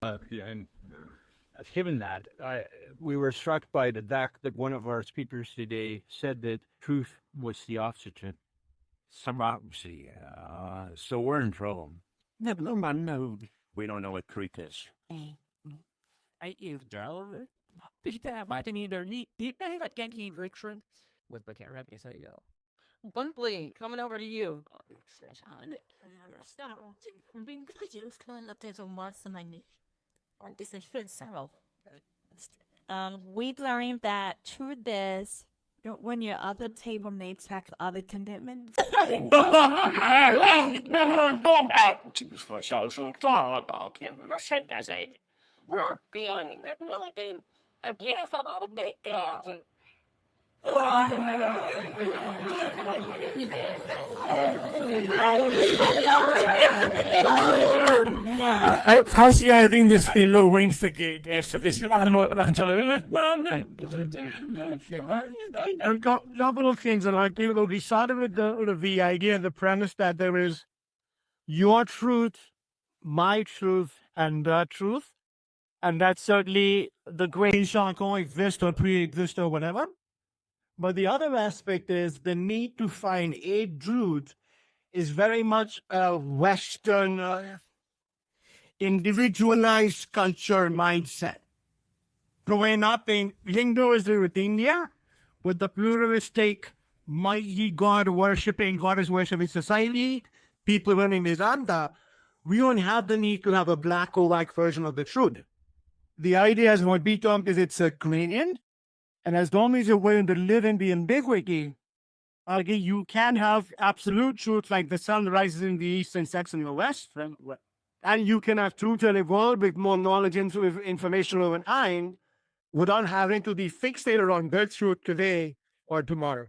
Yeah, and given that, we were struck by the fact that one of our speakers today said that truth was the oxygen. Democracy. So we're in trouble. No man knows. We don't know what truth is. I use Jarvis. Did you have I didn't either need deep I can't eat friction with the carrot so you go. Buntley, coming over to you. We've learned that truth is when your other table mates have other commitments. I think this fellow wins the gate after this. I've got a couple of things I like to. We started with the idea and the premise that there is your truth, my truth, and the truth. And that's certainly the great shall coexist or pre-exist or whatever. But the other aspect is the need to find a truth is very much a Western individualized culture mindset. Growing up in Hinduism with India, with the pluralistic, mighty God worshipping, goddess worshipping society, people running Vedanta, we don't have the need to have a black or white version of the truth. The idea is what we talk is it's a gradient, and as long as you're willing to live in the ambiguity, you can have absolute truth like the sun rises in the east and sets in the west, and you can have truth and evolve with more knowledge and information over time without having to be fixated on the truth today or tomorrow.